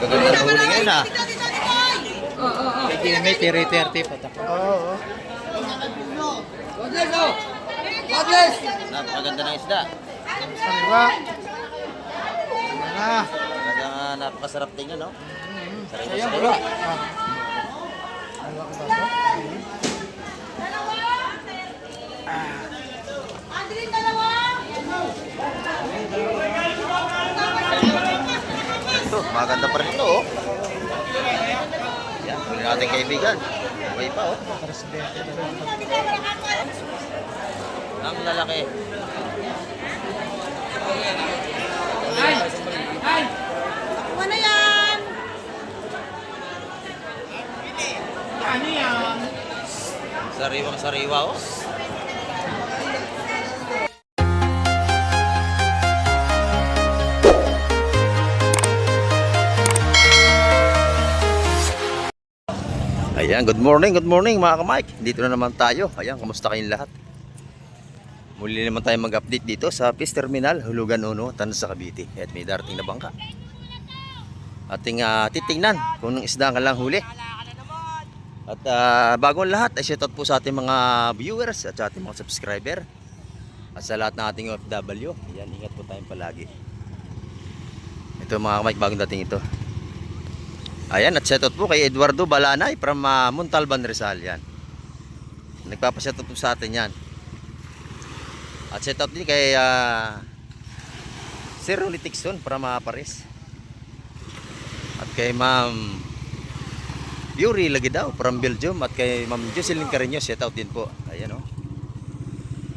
Magaganda na huli ngayon ha. May 30 pa tako. Oo. Napakaganda ng isda. Sariwa. Ayan na. Talagang napakasarap tingnan, no? Sariwa, Ayan, sariwa. Sariwa ko ba ito? Ito, maganda pa rin ito, oh. Yan, huli natin kaibigan. Okay pa, oh. Ang lalaki. Ano na yan? Sariwang sariwa, oh. Ayan, good morning mga ka-Mike. Dito na naman tayo. Ayan, kamusta kayong lahat? Muli naman tayo mag-update dito sa Fish Terminal, Hulugan 1, Tansa, Cavite. At may darating na bangka. Ating titingnan kung ng isda ka lang huli. At bago ang lahat, ay shoutout po sa ating mga viewers at sa ating mga subscriber. At sa lahat ng ating OFW. Ayan, ingat po tayong palagi. Ito mga ka-Mike, bagong dating ito. Ayan, at shoutout po kay Eduardo Balanay from Montalban, Rizal. Yan. Nagpapashoutout po sa atin yan. At shoutout din kay Sir Rolly Tixon from Paris. At kay Ma'am Yuri Lagidaw from Belgium. At kay Ma'am Jocelyn Carreño, shoutout din po. Ayan, oh.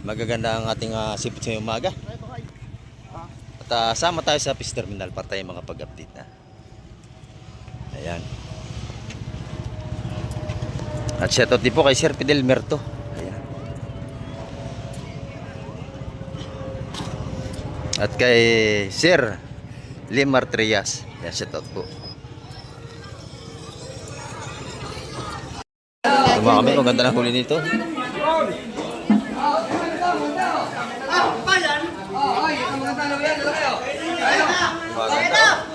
Magaganda ang ating sipot sa umaga. At sama tayo sa Fish Terminal para tayo mga pag-update na. Ayan. At shoutout din po kay Sir Fidel Merto. Ayan. At kay Sir Limar Trias. Ayan, shoutout po. Tuma kami, ang ganda ng huli nito.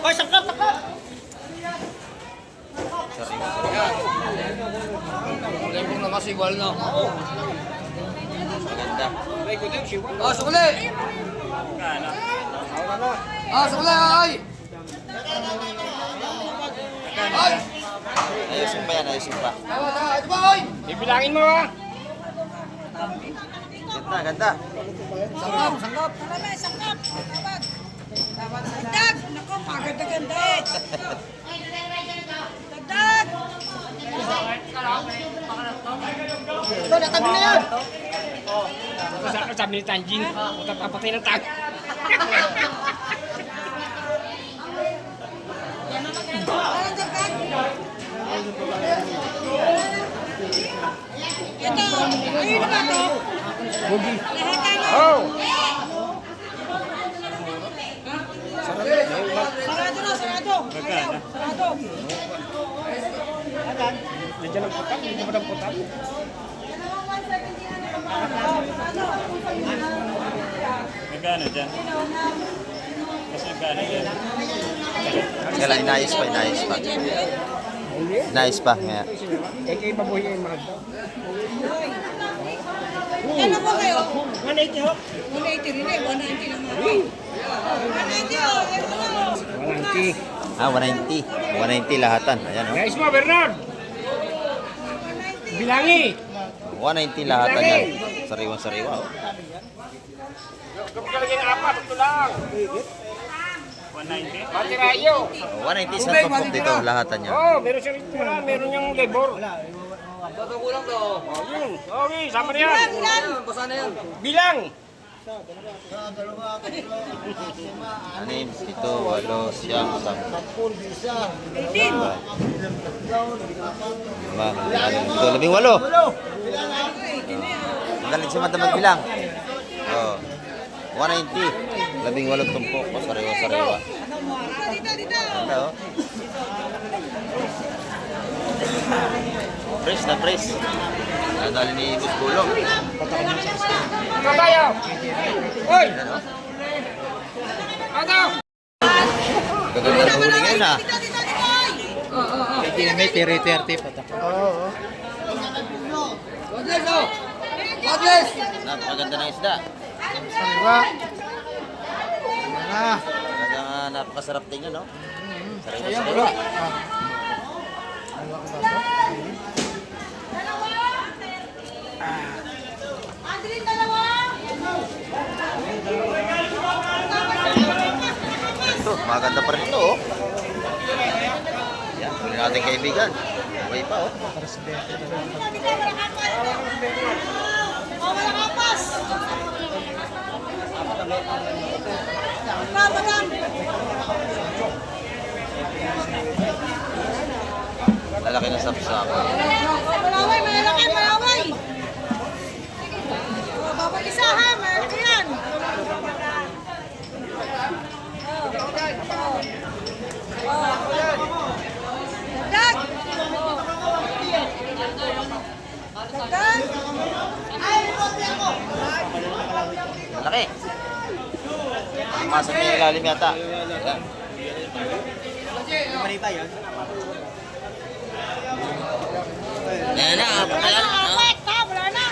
Oy, sangkap! Lembong na kasi igual na. Maganda. Ah, sukuli! Ah, sukuli! Ay! Ay! Ayusin pa yan, ayusin pa. Tama, tama. Ito ba, ay? Ibilangin mo ha. Ganda, ganda. Sangkap, sangkap. Marami, sangkap! Dagdag! Naku, paganda-ganda eh! Dagdag! Ito, natabi na yan. Sabi ni Tanjing, papatay ng tag. Parang dagdag! Ito! Ayun na ba ito? Lahatan na! Oh! Sarado na, sarado! Ayaw, sarado! Nandiyan ang putak, hindi mo ng putak. Nagana dyan. Mas nagana dyan. Kaya inayos pa, inayos pa. Inayos pa. Nga. Kaya mabuhay yung mga daw. Ano po kayo? 180 ho. 180 rin eh, 190 naman. 190 oh, ito na. 190. 190. 190 lahatan. Ayan, oh. Guys mo, Bernard! Bilangi! 190 lahatan yan. Sariwang sariwa, oh. Kapag kalagyan ng apat, ito lang. 190? Matirayo! 190 sa tupok dito lahatan yan. Oh, meron siya rin pula, meron niyang labor. Kulang to. Oh, yun. Okay, sama na yan. Bilang! 6, 7, 8, 9, 10, 11, 12, 13, 14, 15, 16, 17, 18. Magaling si Madam magbilang. Oh. 190. 18 tumpok o sariwa-sariwa. Ganda, oh. Fresh na fresh. Nadali ni Ibus Bulong. Ito tayo! Hoy! Ayan, oh. Ano? Gaganda ng huli ngayon, ha. Dito, dito, dito! Kaya may 30 pa. Oo. Napakaganda ng isda. Sariwa. Ayan na. Talagang napakasarap tingnan, no? Sariwa, Ayan, sariwa. bro. Andrin, dalawa. Ito, maganda pa rin ito, oh. Yan, huli natin kaibigan. Okay pa, oh. Hindi ka wala kapas. Oh, wala kapas. Bravo lang. Lalaki ng sapsap. Malaway, malalaki, malaway. Oh, papag-isa ha, malaki yan. Dagdag. Dagdag. Malaki. Masok niya yung ilalim yata. Yan. Yan na, Wala na, awet ha, wala na.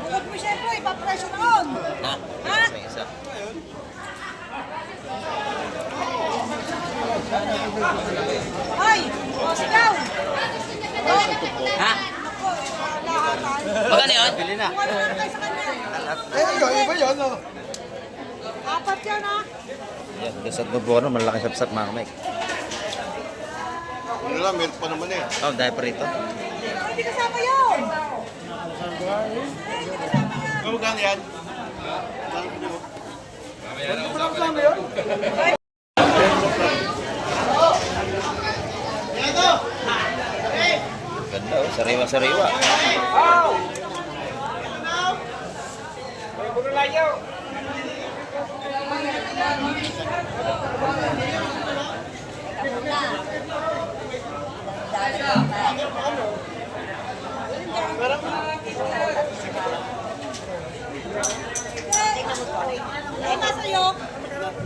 Bukod mo siyempre, ipapresyo noon. Na, Ha? isa. Hoy, sigaw. Ha? Ako, lahatan. Magkano yun? Bili na. Wala na kayo sa kanya. Iba yun, oh. Apat yan ha. Yan, dasat mo po ano, malaki sapsap mga kamay. Ano lang, meron pa naman eh. Oh, dahil pa rito. Hindi kasama yun. Magkano yan? Ganda, oh. Sariwa-sariwa. May bulo layo. Ay, nasa iyo.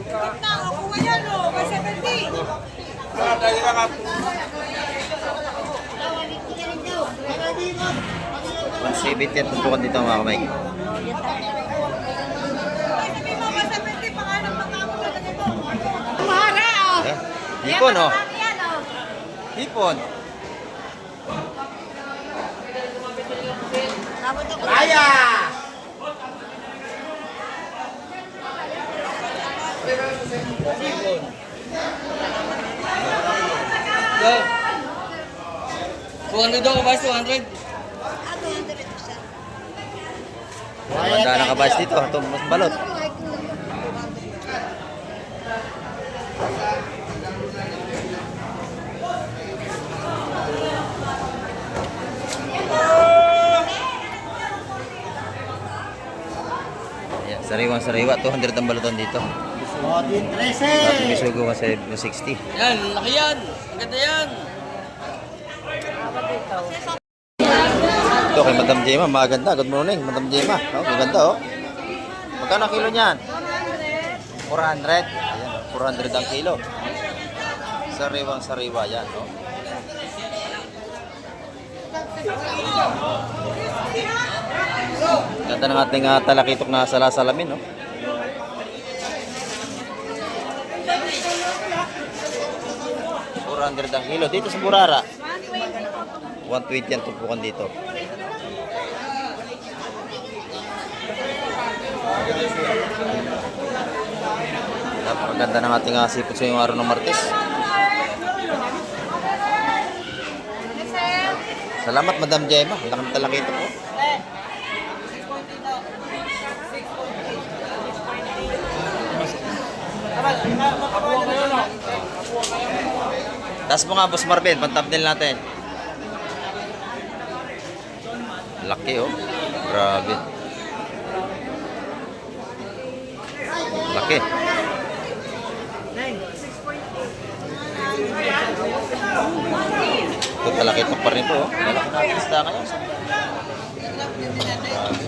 Ikot na, o kuha yan o. May 70. Yan tutukan dito mga kamay. Ay, sabi mo, may 70. Pangalan pa nga mo talaga ito. Mahara o. Eh, hipon, oh. Yan o. Hipon. Kaya! Go. 200 daw, boss, 200. Maganda na kabas dito. Ito, mas balot. Ayan, sariwang-sariwa. 200 ang baluton dito. Odin At 13! may sugo kasi 60. Yan, laki yan. Maganda yan. Ito kay Madam Jema, maganda. Good morning, Madam Jema. Oh, maganda, oh. Magkano ang kilo niyan? 400. Ayan, 400 ang kilo. Sariwang-sariwa yan, oh. Ganda ng ating talakitok na salasalamin, no? $400 ang kilo. Dito sa Burara, 120 ang tumpukan dito. Napakaganda ng ating sipot sa yung araw ng Martes. Salamat, Madam Jema. Ang lakang talakito po. Taas mo nga, Boss Marvin. Pang-thumbnail natin. Laki, oh. Grabe. Laki. Ito talakitok pa rin po, oh. Malaki natin isda ngayon. Grabe.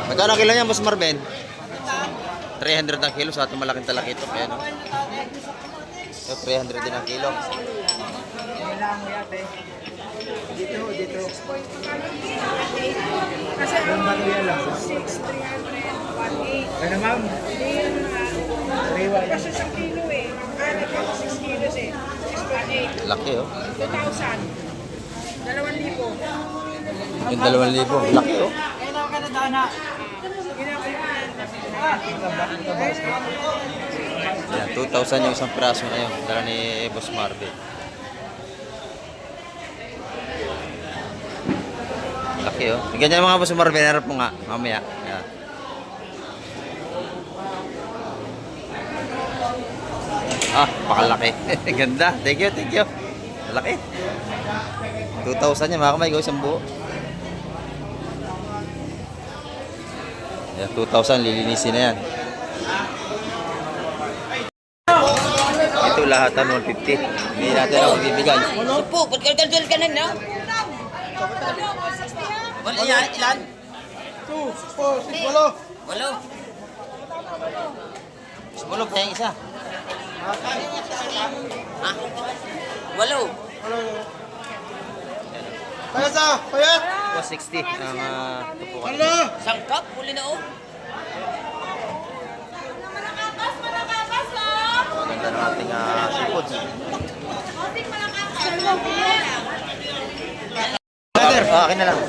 Magkano kilo niyan, Boss Marvin? 300 ang kilo sa ating malaking talaki ito. Kaya no? So, 300 din ang kilo. Kasi 6,300, 1,800. Ano ma'am? Kasi sa kilo eh. Ano ka, 6 kilos eh. 6,1,800. Laki oh. 2,000. 2,000. Yung 2,000. Laki oh. Yan, 2,000 yung isang piraso na yun. Dala ni Boss Marvin. Laki oh. Ganyan mga Boss Marvin. Harap mo nga. Mamaya. Yan. Ah, pakalaki. Ganda. Thank you, thank you. Laki. 2,000 yan mga kamay. Isang buo. Yan, 2,000 lilinisin na yan. Ito lahat 150. Hindi natin ako bibigay. Po, ba't ka na na? Wala yan, ilan? 2, 4, 6, 8. Walo. Sumulog na yung isa. Ha? Walo. Kaya sa, payat. 160 ang tupukan. Hala! Sangkap, huli na oh. Maganda ng ating seafoods. Brother, akin na lang.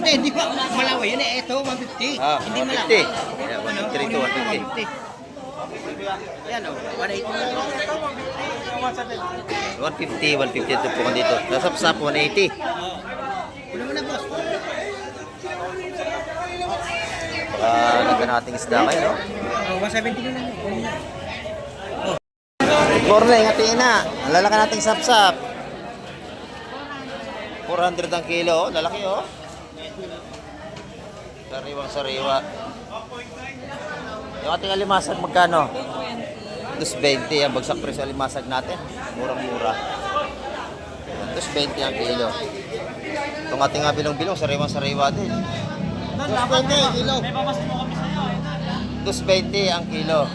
Hindi pa malawa yun eh. Ito, 150. Ah, Hindi 150. malawa. Yeah, 153 to 150. Yan o, 180. 150 ito po dito. Nasap-sap 180. Kulo mo na boss. Baka nating isda kayo, no? Oh, 170 na lang. Good morning, ating ina. Ang lalaki nating sap-sap. 400 ang kilo, oh. Lalaki, oh. Sariwang-sariwa. Yung ating alimasag, magkano? 220 ang bagsak presyo alimasag natin. Murang-mura. 220 ang kilo. Itong ating bilong-bilong, sariwang-sariwa din. 220 kilo. 220 ang kilo.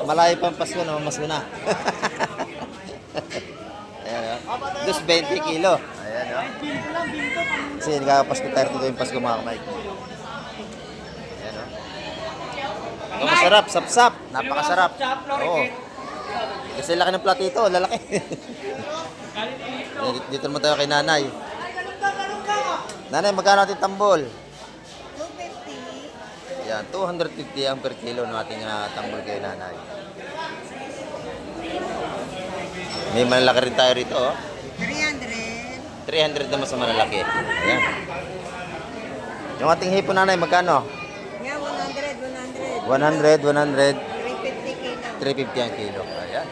Malayo pa ang Pasko na, mas na. Ayan, oh. 220 kilo. Ayan, oh. Kasi nagkakapasko tayo dito yung Pasko mga kamay. Ayan, oh. Oh, masarap, sap-sap. Napakasarap. Oo. Kasi laki ng platito, lalaki. Dito naman tayo kay nanay. Nanay, magkano natin tambol? 250. Yan, 250 ang per kilo ng ating tambol kay nanay. May malalaki rin tayo rito, oh. 300. 300 naman sa malalaki. Ayan. Yung ating hipon nanay, magkano? Yan, 100. 100, 100, 350 kilo. 350 ang kilo. Ayan.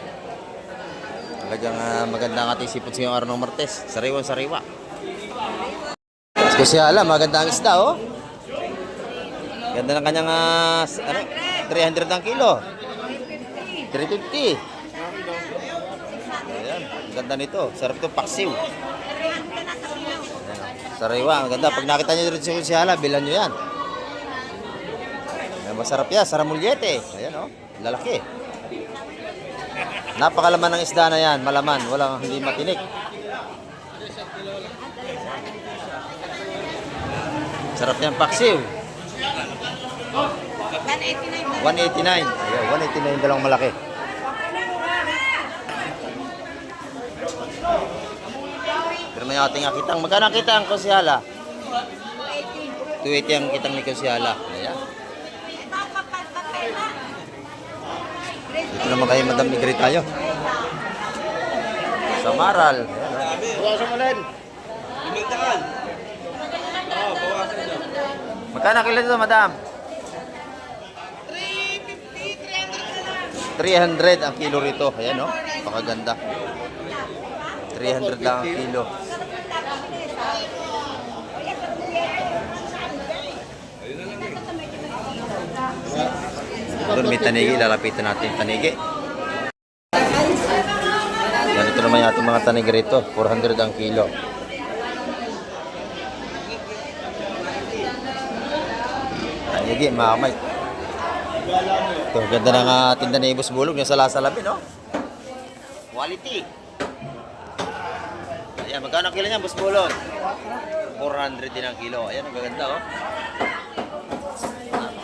Talagang maganda ang ating sipot sa ngayong araw ng Martes. Sariwa-sariwa. Espesyala, maganda ang isda, oh. Ganda ng kanyang 300 ang kilo. 350. Ayan, ang ganda nito. Sarap ito, paksiw. Ayan, sariwa, ang ganda. Pag nakita nyo rin sa espesyala, bilan nyo yan. Ayan, masarap yan, saramulyete. Ayan, oh, lalaki. Napakalaman ng isda na yan, malaman, walang hindi matinik. Sarap yan, paksiw. 189. 189. Ayan, 189 dalawang malaki. Pero may ating akitang. Magkano ang kitang konsyala? 280 ang kitang ni konsyala. Ayan. Ito naman kayo, Madam Migri tayo. Sa Maral. Ayan, oh. Bukas mo rin. Magkano kilo dito, Madam? 300 ang kilo rito. Ayan, oh. Pakaganda. 300 lang ang kilo. Doon may tanigi. Lalapitan natin yung tanigi. Ganito naman yung ating mga tanigi rito. 400 ang kilo. Higi, mga kamay. Ito, ganda ng tinda ni Boss Bulog. Yung salasalabi, no? Quality. Ayan, magkano kilo niya, Boss Bulog? 400 din ang kilo. Ayan, ang gaganda, oh.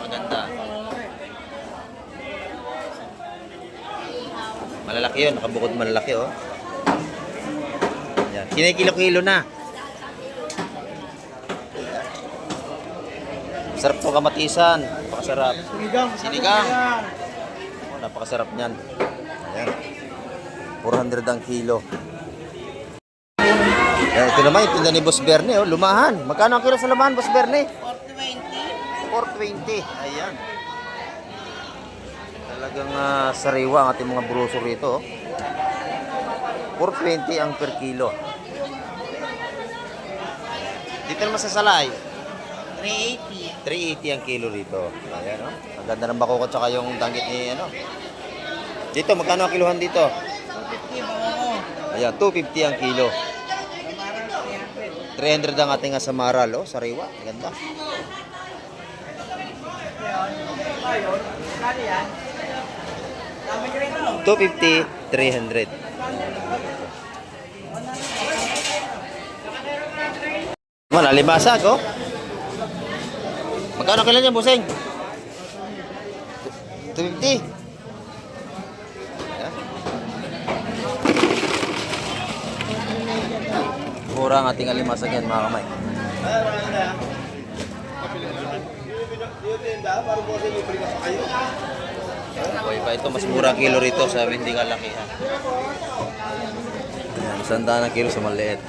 Maganda. Malalaki yun, nakabukod malalaki, oh. Ayan, kinikilo-kilo na. Sarap to kamatisan. Napakasarap. Sinigang. Oh, napakasarap niyan. Ayan. 400 ang kilo. Ayan, ito naman yung tinda ni Boss Bernie. Oh, lumahan. Magkano ang kilo sa lumahan, Boss Bernie? 420. Ayan. Talagang sariwa ang ating mga bruso rito. Oh. 420 ang per kilo. Dito naman sa Salay. 380 ang kilo rito. Ayan, no? Ang ganda ng bakoko tsaka yung danggit ni ano. Dito, magkano ang kilohan dito? 250 bako. Ayan, 250 ang kilo. 300 ang ating asamaral, oh, sariwa. Ganda. $250, 300. Wala, libasag, oh. Magkano kailan niya, Buseng? 250. Ayan. Mura ang ating alimasag yan, mga kamay. Okay pa ito, mas mura ang kilo rito sa hindi kalakihan. Ayan, 100 ang kilo sa maliit.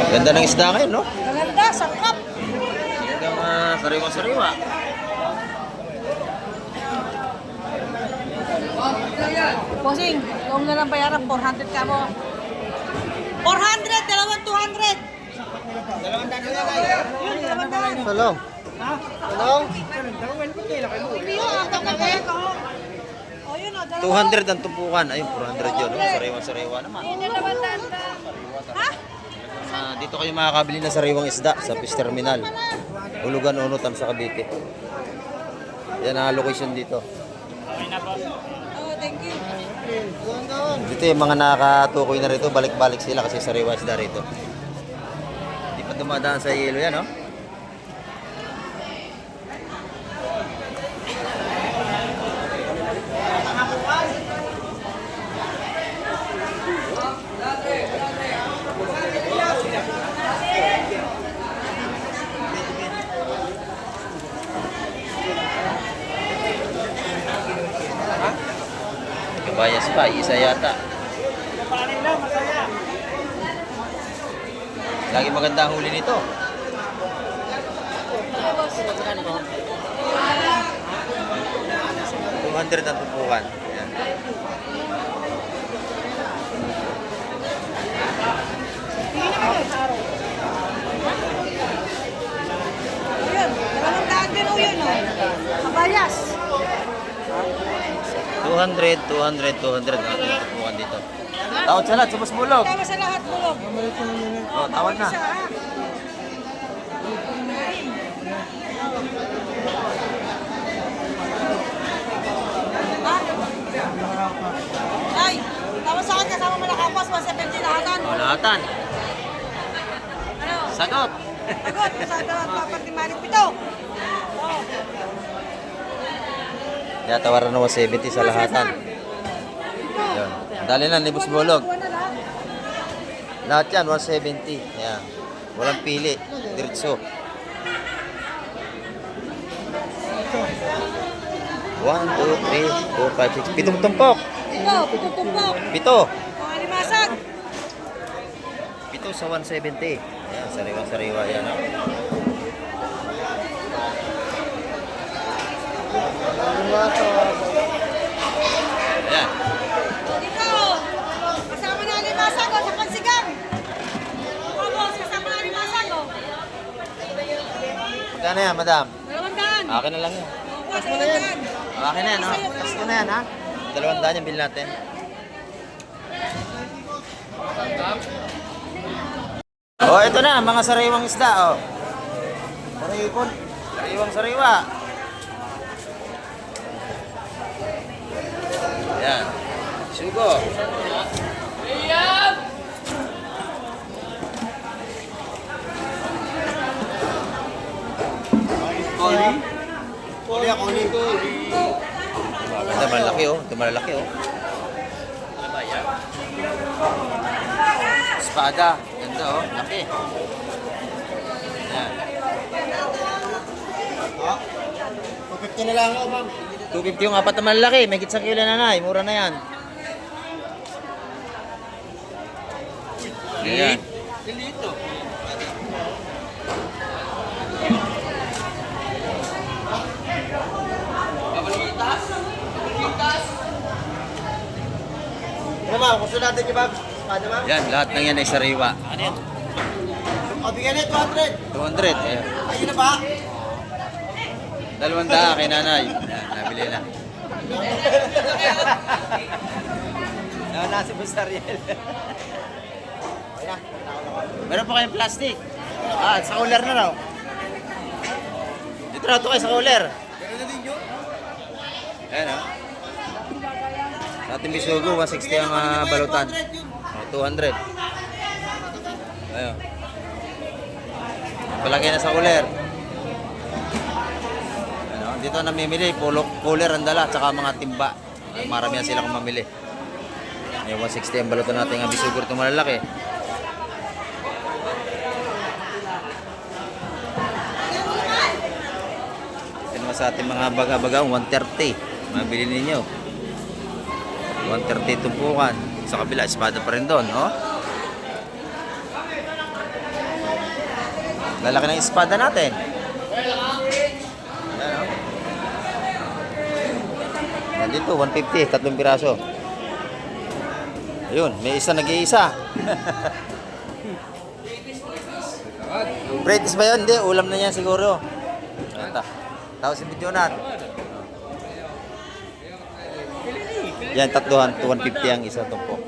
Ganda ng isda ngayon, no? Maganda, sakap. Hanggang sariwa-sariwa. Bossing, huwag na lang bayaran, 400 ka mo. 400, dalawang 200. Yun, dalawang daan. Hello. Hindi ho, ang kakagaya ka ho. O yun o, dalawa. 200 ang tumpukan. Ayun, 400 yun. No? Sariwa-sariwa naman. Hindi, dalawang daan ka. Ha? Dito kayo makakabili ng sariwang isda sa Fish Terminal. Hulugan, Unutan sa Cavite. Yan ang location dito. Oh, thank you. Dito yung mga nakatukoy na rito, balik-balik sila kasi sariwa isda rito. Di pa dumadaan sa yelo yan, no? Bayas pa, isa yata. Lagi maganda ang huli nito. 200 ang tumpukan. Ayan. Ayun, dalawang daan din ho yun o. Kabayas. 200 ang ating tumpukan dito. Tawad sa lahat, sa Boss Bulog. Tama sa lahat, bulog. Oh, tawad na. Isa, ha? Ay, tama sa akin kasama malakapas, 170 lahatan. Lahatan. Ano? Sagot. Sagot, sagot, papartimaling pito. Oh. Kaya tawaran na 170 sa lahatan. Yun. Dali na ni Boss Bulog. Lahat yan, 170. Yan. Walang pili. Diretso. 1, 2, 3, 4, 5, 6. Pitong tumpok. Ito, pitong tumpok. Pito. Mga limasag. Pito sa 170. Yan, sariwa-sariwa yan. Oh. Ayan. Ito, kasama na limasag o sa pansigang. Vamos, kasama na limasag o. Magkano yan, madam? 200. Akin na lang yan. Opo, 200. Akin na yan, ha? Pasko na yan, ha? 200 yung bill natin. Oh, ito na, mga sariwang isda, oh. Sariwang, sariwa. Yan. Sugo. Kuli ako ni. Maganda, malaki, oh. Ito malaki, oh. Espada. Ganda, oh. Laki. Yan. 250 na lang ako, ma'am. 250 yung apat na malaki. May gitsang kilo na nanay. Mura na yan. Ayan. Pilito. Ano ma'am, gusto natin yung ma'am? Espada ma'am? Yan, lahat ng yan ay sariwa. O, bigyan niya 200. 200. Ayan. Ayun na ba? 200 kay nanay. Yan, nabili na. Nasa Boss Ariel. Meron pa kayong plastic. Ah, sa cooler na raw. Dito na ito kayo sa cooler. Ayan, oh. Sa ating bisugo, 160 ang balutan. Oh, 200. Ayun. Palagay na sa cooler. Ano, dito namimili, puro cooler ang dala, tsaka mga timba. Marami yan silang mamili. Yung 160 ang balutan natin ang bisugo itong malalaki. Ito naman sa ating mga baga-bagang 130. Mabili ninyo. 130 tumpukan. Sa kabila, espada pa rin doon, no? Lalaki ng espada natin. Ayan, no? Nandito, 150, 3 piraso. Ayun, may isa nag-iisa. British ba yun? Hindi, ulam na yan siguro. Ito. Tapos si Bidyonan. Yan, tatluhan, 150 ang isa tumpok.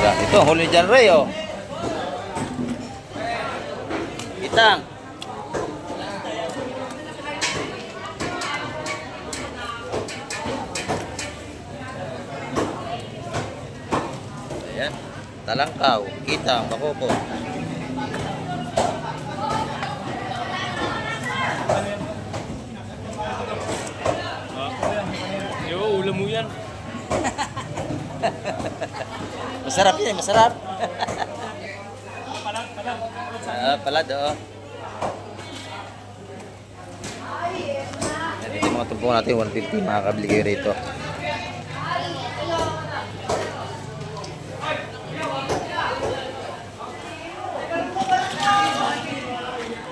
Yan, ito, Holy John Ray, oh. Itang. Ayan, talangkaw, itang, bakoko. Ulam mo yan. Masarap yan, masarap. Palad, oh. Ito yung mga tumpong natin, 150, makakabili kayo rito.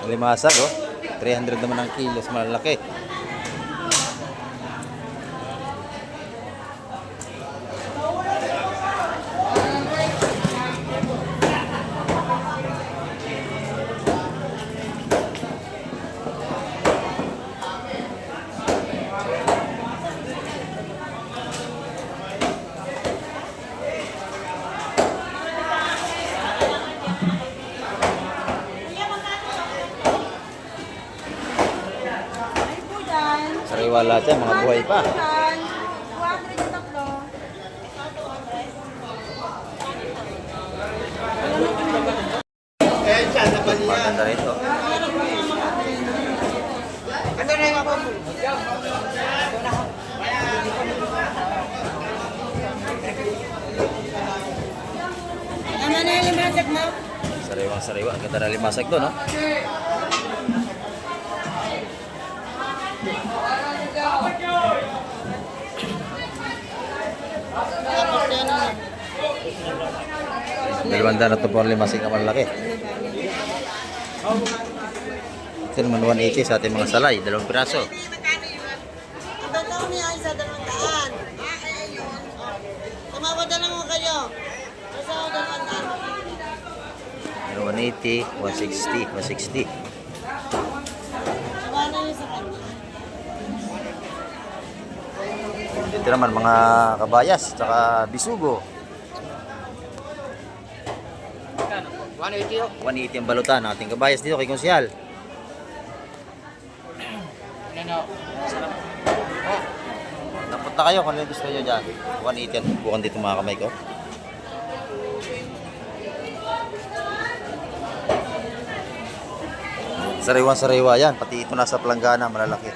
Limasag, oh. 300 naman ang kilos, malaki. Sariwa lahat yan, mga buhay pa. 200 yung tatlo. Eh, siya, napali yan. Maganda rito. Ano na yung ako? Ano na yung limasag mo? Sariwang sariwa. Ang ganda na limasag doon, no? Dalawang na ito po ang limasag na malaki. Ito naman 180 sa ating mga salay. 2 piraso. Totoo niya ay sa 200. Ayun. Tumawad na lang mo kayo. Sa 200. 180, 160, 160. Sawa na yun sa kanya. Ito naman mga kabayas, tsaka bisugo. 180 ang balutan. Ating kabayas dito kay Konsyal. Napunta kayo kung ano gusto nyo dyan. 180 ang bukan dito mga kamay ko. Sariwa-sariwa yan. Pati ito nasa planggana, malalaki.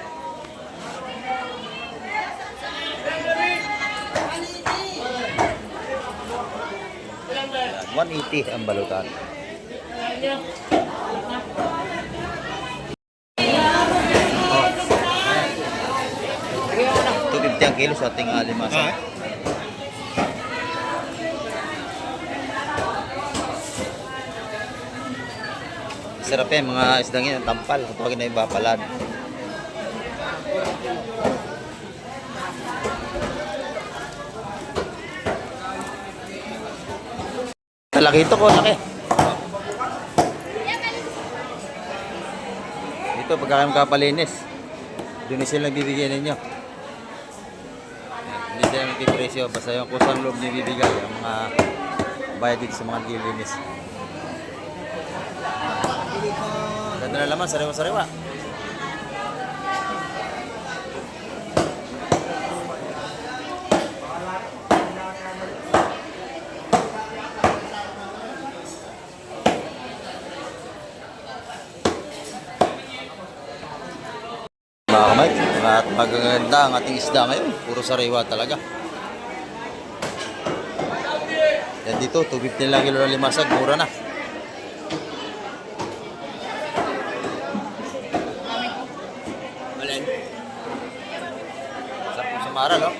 Yan, 180 ang balutan. Oh. 250 ang kilo sa ating alimasan. Sarap yan, mga isdang yan, tampal. Kung tawagin na yung bapalan. Talaki ito ko, laki. Ito, pagka kayo kapalinis, doon sila nagbibigay ninyo. Hindi sila nagpipresyo, basta yung kusang loob niyo bibigay, ang mga bayad dito sa mga gilinis. Ganda na laman, sariwa-sariwa. Mga kamay, at magaganda ang ating isda ngayon. Puro sariwa talaga. Yan dito, 250 lang kilo ng limasag, mura na. Mara, no?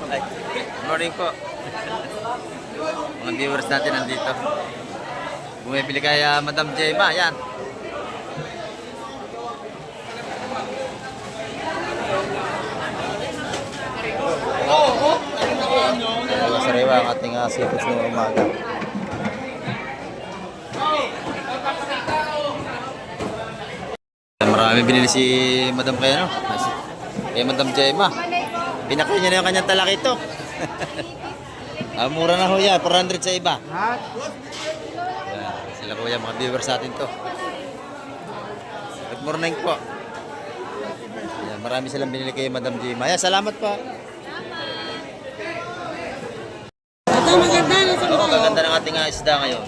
Ay, good morning po. Mga viewers natin nandito. Bumibili kaya Madam Jema, yan. Sariwa ang ating seafoods ngayong umaga. Marami binili si Madam kaya, no? Kaya Madam Jema. Pinakaya niya na yung kanyang talakito. Mura na ho yan, 400 sa iba. Yan, sila kuya, mga viewers natin to. Good morning po. Yan, marami silang binili kay Madam Jema. Yan, salamat po. Ito maganda na sa Oo, kaganda ng ating isda ngayon.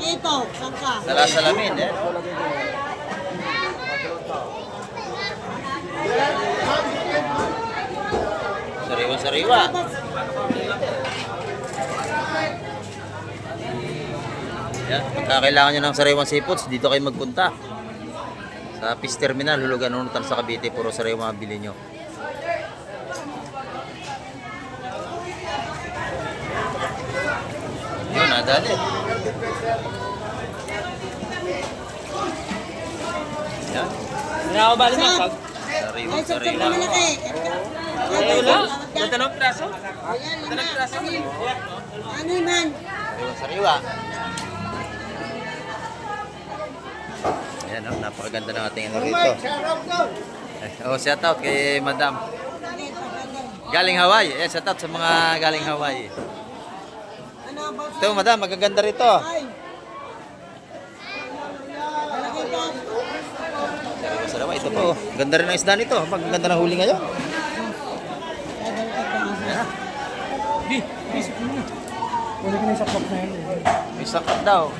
Ito, saan ka? Salasalamin, eh. Sariwa-sariwa. Yan, pagka kailangan nyo ng sariwang seafoods, dito kayo magpunta. Sa Fish Terminal, Hulugan, Unutan sa Cavite, puro sariwa mabili nyo. Yun, nadali. Yan, Ay, sa sariwa-sariwa. malaki. Ay, wala. Dalawang praso? Ayan, lima. Ano man? Sariwa-sariwa. Ayan, oh, napakaganda ng ating ano rito. Oh, shout out kay Madam. Galing Hawaii. Eh, shout out sa mga galing Hawaii. Ano ba? Ito, Madam, magaganda rito. Ay. Malaki po. Sariwa-sariwa. Ito po. Ganda rin ang isda nito. Magaganda ng huli ngayon. Ayan. May sakap daw.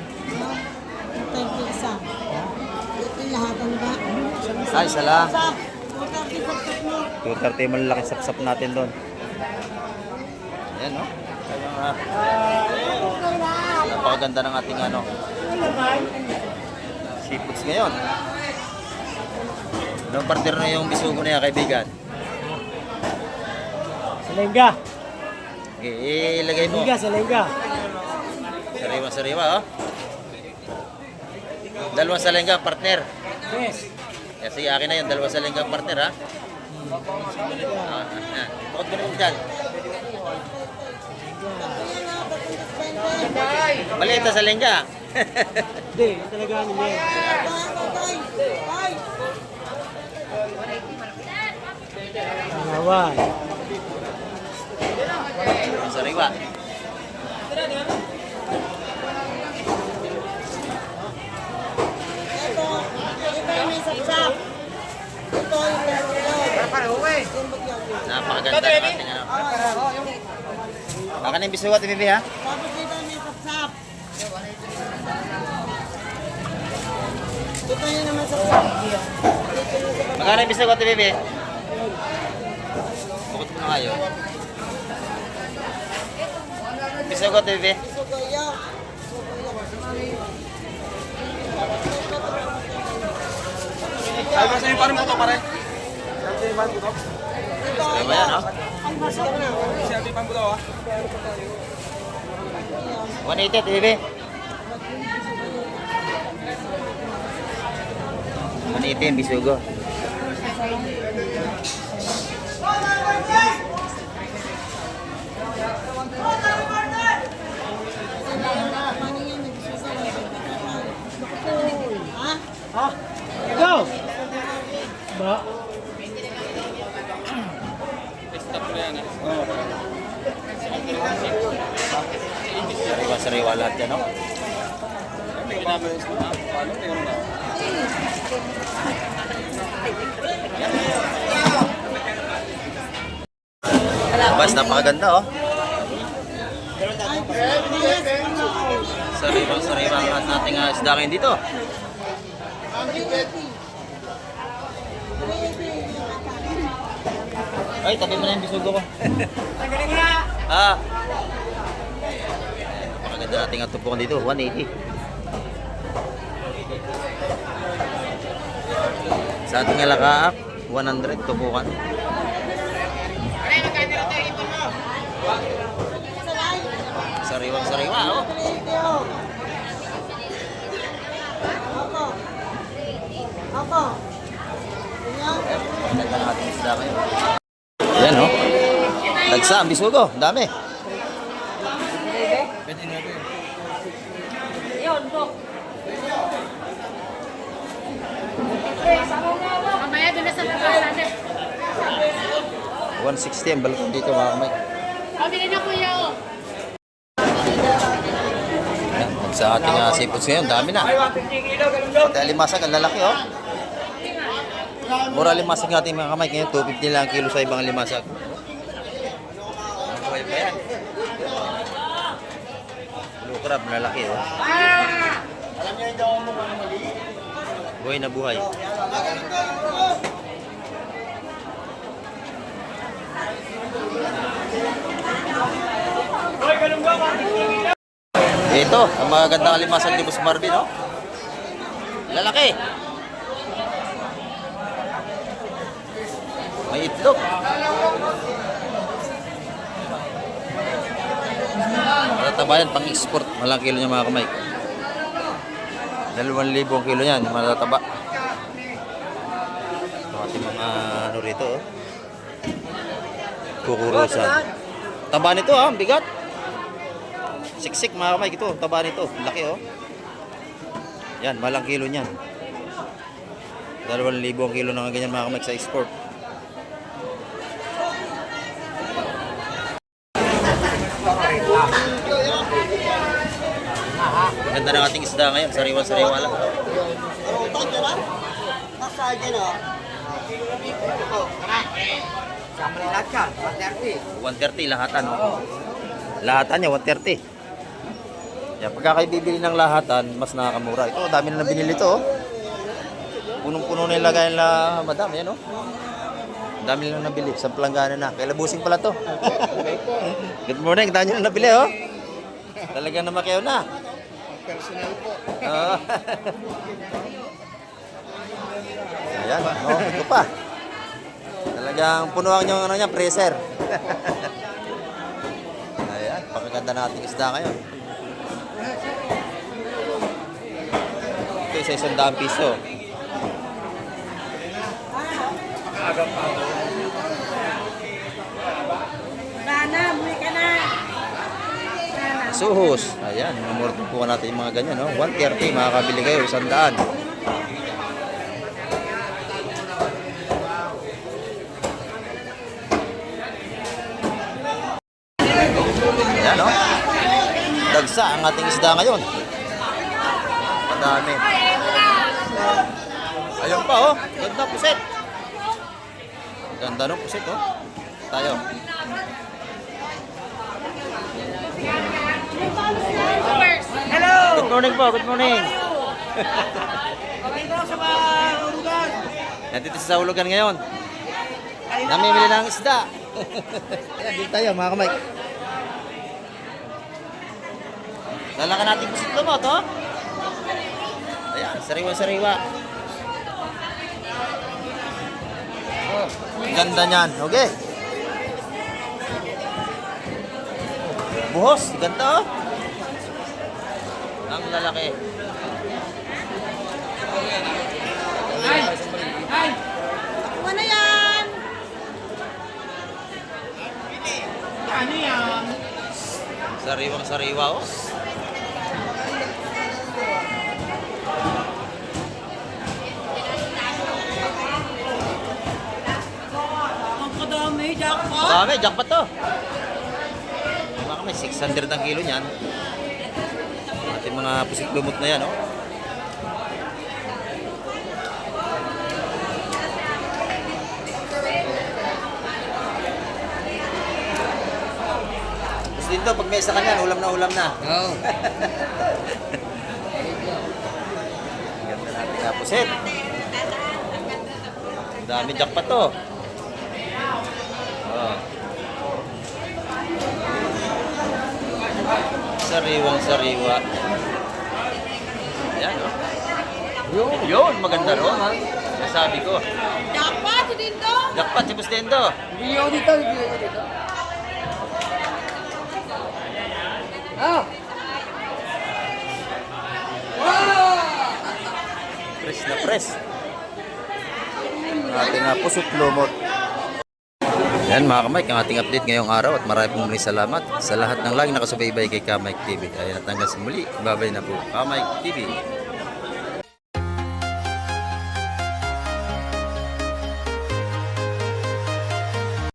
Ito yung isa. Ito yung lahatan ba? Ay, isa lang. Sa, magkakipagkat mo. 230 malaki sapsap natin doon. Ayan, no? Napakaganda ng ating ano seafoods ngayon. Anong partner na yung bisugo na yan, kaibigan? Salengga. Okay, ilagay mo. Salengga. Sariwa-sariwa, oh. Dalawang salengga, partner. Yes. Kasi akin na yun, dalawa sa linggang partner ha. Bukod mo na dyan. Maliit na sa lingga. Hindi, talaga ano yan. Nawan. Yung sariwa. Ito yung may sapsap. Ito yung may sulod. Napakaganda ng ating ano. Baka na yung bisugat, Bibi ha? Tapos dito may sapsap. Ito yung naman sapsap. Magkano yung bisugat, Bibi? Bukod mo na kayo. Bisugat, Bibi? Sugoyo. Ay, basta yung parang buto pare. Ito, Ano ba yan, no? almasok na. Siya yung parang buto ah. 180, Bibi? 180 yung bisugo. Ha? Go! Ba? Sariwa-sariwa lahat yan, no? Bas, napakaganda, oh. Sariwa-sariwa ang lahat nating isda ngayon dito. Ay, tabi mo na yung bisugo ko. Ah. Napakaganda nating atupukan dito, 180. Sa ating alakaak, 100 tupukan. Sariwang-sariwa, oh. Opo. Opo. Ganda ng ating isda ngayon. Ayan, oh. Tagsa, ang bisugo. Ang dami. Mamaya doon na sa labas natin. 160 ang balot dito, mga kamay. Pabili na kuya oh. Ayan, tagsa ating seafoods ngayon. Dami na. Ay, 150 kilo, ganun daw. At alimasag, ang lalaki, oh. Mura limasag natin, mga kamay. Ngayon, 250 lang ang kilo sa ibang limasag. Ang buhay pa yan. Blue crab, lalaki, oh. Buhay na buhay. Ay, ganun daw, 150 kilo. Ito, ang magagandang alimasag ni Boss Marvin, oh. Lalaki. May itlog. Matataba yan, pang-export. Malang kilo niya, mga kamay. 2,000 ang kilo yan, matataba. Ito ating mga ano rito, oh. Kukurusan. Taba nito, ah, ang bigat. Siksik, mga kamay, ito, taba nito. Laki, oh. Yan, malang kilo niyan. 2,000 ang kilo ng ganyan, mga kamay, sa export. Ganda ng ating isda ngayon, sariwa-sariwa lang. Utang ka ba? Nakasagin o. Sama ni lahat yan, 130 130. lahatan, oh. Lahatan niya 130. Yan, pagka kayo bibili ng lahatan, mas nakakamura. Ito, dami na binili to, oh. Punong-puno na yung lagayan na madam, yan, oh. Dami lang nabili, sa planggana na. Kaya labusing pala to. Good morning, dami na nabili, oh. Talagang namakyaw na. Personal po. Oo. Ayan, oh, ito pa. Talagang punuan yung ano niya, freezer. Ayan, pakaganda nating isda ngayon. Ito isa 100 piso. Nana, muli ka na. Suhos. Ayan, mamortin po natin yung mga ganyan, no? 130, makakabili kayo, 100. Ayan, no? Dagsa ang ating isda ngayon. Madami. Ayun pa, oh. Ganda puset. Ganda ng puset, oh. Tayo. Good morning po, good morning. Nandito sa hulugan ngayon. Namimili ng isda. Ayan, dito tayo mga kamay. Lalakan natin pusit lumot, oh. Ayan, sariwa-sariwa. Oh, ganda niyan, okay. Buhos, ganda, oh. Ang lalaki. Ano na yan? Sariwang-sariwa, oh. Ang kadami, jackpot. Marami, jackpot to. Baka may 600 ang kilo niyan. Ating mga pusit lumot na yan, oh. Gusto dito, pag may isa ka niyan, ulam na. Oo. Ganda natin nga pusit. Ang dami jackpot to. Oh. Sariwang-sariwa. Yan, oh. Yun, maganda ron. Sabi ko. Jackpot, si Dindo. Jackpot si Bustendo. Bigyan ko dito, bigyan ko dito. Ah! Press na press. Ating pusot lumot. Yan mga kamay, ang ating update ngayong araw at marami pong maraming salamat sa lahat ng laging nakasubaybay kay Kamay TV. Ayan at hanggang sa muli, babay na po Kamay TV.